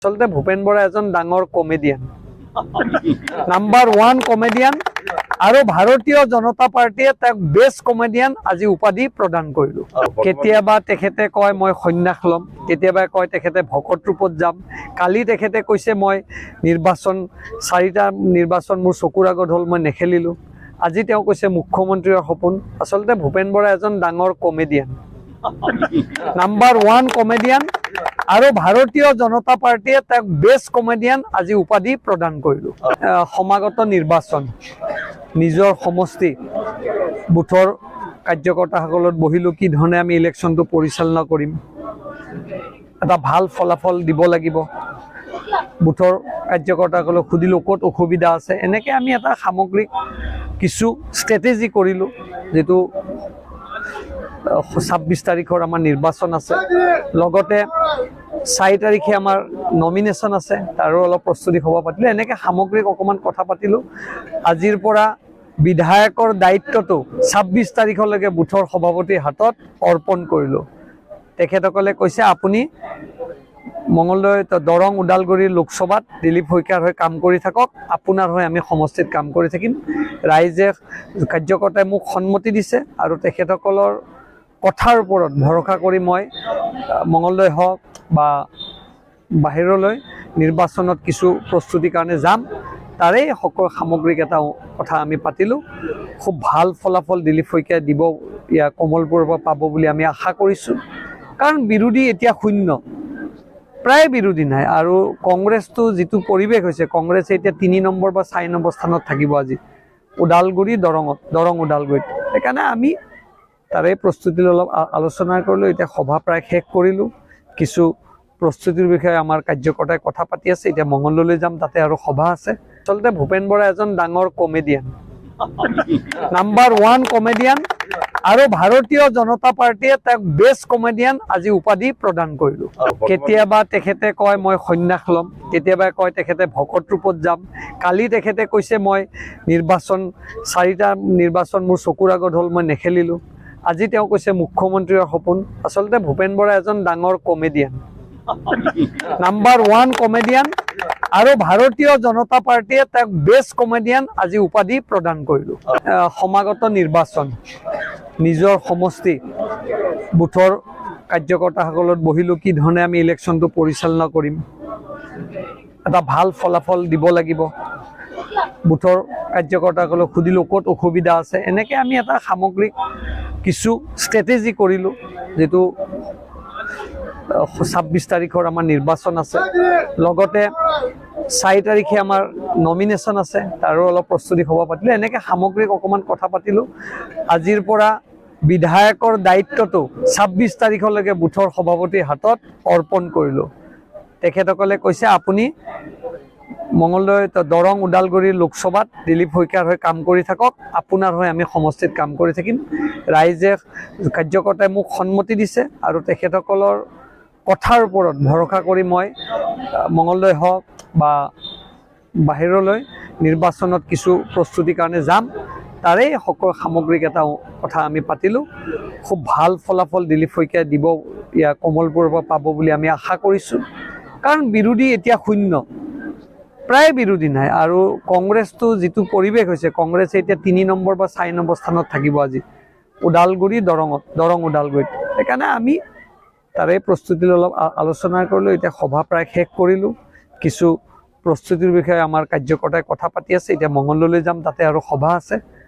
আচলতে ভূপেন বৰা এজন ডাঙৰ কমেডিয়ান, নাম্বাৰ 1 কমেডিয়ান, আৰু ভাৰতীয় জনতা পাৰ্টিয়ে তাক বেষ্ট কমেডিয়ান আজি উপাধি প্ৰদান কৰিলো। কেতিয়াবা তেখেতে কয় মই সন্যাস লম, কেতিয়াবা কয় তেখেতে ভকত ৰূপত যাম। কালি তেখেতে কৈছে মই চাৰিটা নিৰ্বাচন মোৰ চকুৰ আগত হ'ল, মই নেখেলিলো। আজি তেওঁ কৈছে মুখ্যমন্ত্ৰীৰ সপোন। আচলতে ভূপেন বৰা এজন ডাঙৰ কমেডিয়ান, নাম্বাৰ 1 কমেডিয়ান, আৰু ভাৰতীয় জনতা পাৰ্টিয়ে তাক বেষ্ট কমেডিয়ান আজি উপাধি প্ৰদান কৰিলো। সমাগত নিৰ্বাচন, নিজৰ সমষ্টি বুথৰ কাৰ্যকৰ্তাসকলত বহিলো, কি ধৰণে আমি ইলেকশ্যনটো পৰিচালনা কৰিম, এটা ভাল ফলাফল দিব লাগিব। বুথৰ কাৰ্যকৰ্তাসকলক সুধিলো ক'ত অসুবিধা আছে, এনেকৈ আমি এটা সামগ্ৰিক কিছু ষ্ট্ৰেটেজি কৰিলো। যেটো 26 তাৰিখৰ আমাৰ নিৰ্বাচন আছে, লগতে 4 তাৰিখে আমাৰ নমিনেশ্যন আছে, তাৰো অলপ প্ৰস্তুতি সভা পাতিলো। এনেকৈ সামগ্ৰিক অকণমান কথা পাতিলো। আজিৰ পৰা বিধায়কৰ দায়িত্বটো 26 তাৰিখলৈকে বুথৰ সভাপতিৰ হাতত অৰ্পণ কৰিলো। তেখেতসকলে কৈছে আপুনি মঙলদৈ, দৰং, ওদালগুৰি লোকসভাত দিলীপ শইকীয়াৰ হৈ কাম কৰি থাকক, আপোনাৰ হৈ আমি সমষ্টিত কাম কৰি থাকিম। ৰাইজে কাৰ্যকৰ্তাই মোক সন্মতি দিছে আৰু তেখেতসকলৰ কথাৰ ওপৰত ভৰসা কৰি মই মঙলদৈ হওক বা বাহিৰলৈ নিৰ্বাচনত কিছু প্ৰস্তুতিৰ কাৰণে যাম। তাৰেই সকলো সামগ্ৰিক এটা কথা আমি পাতিলোঁ। খুব ভাল ফলাফল দিলীপ শইকীয়াই দিব, ইয়াৰ কমলপুৰৰ পৰা পাব বুলি আমি আশা কৰিছোঁ। কাৰণ বিৰোধী এতিয়া শূন্য, প্ৰায় বিৰোধী নাই। আৰু কংগ্ৰেছটো যিটো পৰিৱেশ হৈছে, কংগ্ৰেছে এতিয়া 3 নম্বৰ বা 4 নম্বৰ স্থানত থাকিব আজি ওদালগুৰি, দৰং ওদালগুৰিত। সেইকাৰণে আমি তাৰে প্ৰস্তুতিৰ অলপ আলোচনা কৰিলোঁ। এতিয়া সভা প্ৰায় শেষ কৰিলোঁ। কিছু প্ৰস্তুতিৰ বিষয়ে আমাৰ কাৰ্যকৰ্তাই কথা পাতি আছে। এতিয়া মঙলদৈলৈ যাম, তাতে আৰু সভা আছে। আচলতে ভূপেন বৰা এজন ডাঙৰ কমেডিয়ান, নাম্বাৰ 1 কমেডিয়ান, আৰু ভাৰতীয় জনতা পাৰ্টিয়ে তাক বেষ্ট কমেডিয়ান আজি উপাধি প্ৰদান কৰিলো। কেতিয়াবা তেখেতে কয় মই সন্যাস লম, কেতিয়াবা কয় তেখেতে ভকত ৰূপত যাম। কালি তেখেতে কৈছে মই 4টা নিৰ্বাচন মোৰ চকুৰ আগত হ'ল, মই নেখেলিলো। আজি তেওঁ কৈছে মুখ্যমন্ত্ৰীৰ সপোন। আচলতে ভূপেন বৰা এজন ডাঙৰ কমেডিয়ান, নাম্বাৰ 1 কমেডিয়ান, আৰু ভাৰতীয় জনতা পাৰ্টিয়ে তাক বেষ্ট কমেডিয়ান আজি উপাধি প্ৰদান কৰিলো। সমাগত নিৰ্বাচন, নিজৰ সমষ্টি বুথৰ কাৰ্যকৰ্তাসকলত বহিলো, কি ধৰণে আমি ইলেকশ্যনটো পৰিচালনা কৰিম, এটা ভাল ফলাফল দিব লাগিব। বুথৰ কাৰ্যকৰ্তাসকলক সুধিলো ক'ত অসুবিধা আছে, এনেকৈ আমি এটা সামগ্ৰিক কিছু ষ্ট্ৰেটেজি কৰিলো। যেটো 26 তাৰিখৰ আমাৰ নিৰ্বাচন আছে, লগতে 4 তাৰিখে আমাৰ নমিনেশ্যন আছে, তাৰো অলপ প্ৰস্তুতি সভা পাতিলো। এনেকৈ সামগ্ৰিক অকণমান কথা পাতিলো। আজিৰ পৰা বিধায়কৰ দায়িত্বটো 26 তাৰিখলৈকে বুথৰ সভাপতিৰ হাতত অৰ্পণ কৰিলো। তেখেতসকলে কৈছে আপুনি মঙলদৈ, দৰং, ওদালগুৰি লোকসভাত দিলীপ শইকীয়াৰ হৈ কাম কৰি থাকক, আপোনাৰ হৈ আমি সমষ্টিত কাম কৰি থাকিম। ৰাইজে কাৰ্যকৰ্তাই মোক সন্মতি দিছে আৰু তেখেতসকলৰ কথাৰ ওপৰত ভৰসা কৰি মই মঙলদৈ হওক বা বাহিৰলৈ নিৰ্বাচনত কিছু প্ৰস্তুতিৰ কাৰণে যাম। তাৰেই সকলো সামগ্ৰিক এটা কথা আমি পাতিলোঁ। খুব ভাল ফলাফল দিলীপ শইকীয়াই দিব, ইয়াৰ কমলপুৰৰ পৰা পাব বুলি আমি আশা কৰিছোঁ। কাৰণ বিৰোধী এতিয়া শূন্য, প্ৰায় বিৰোধী নাই। আৰু কংগ্ৰেছটো যিটো পৰিৱেশ হৈছে, কংগ্ৰেছে এতিয়া 3 নম্বৰ বা 4 নম্বৰ স্থানত থাকিব আজি ওদালগুৰি, দৰং ওদালগুৰিত। সেইকাৰণে আমি তাৰে প্ৰস্তুতিৰ অলপ আলোচনা কৰিলোঁ। এতিয়া সভা প্ৰায় শেষ কৰিলোঁ। কিছু প্ৰস্তুতিৰ বিষয়ে আমাৰ কাৰ্যকৰ্তাই কথা পাতি আছে। এতিয়া মঙলদৈলৈ যাম, তাতে আৰু সভা আছে।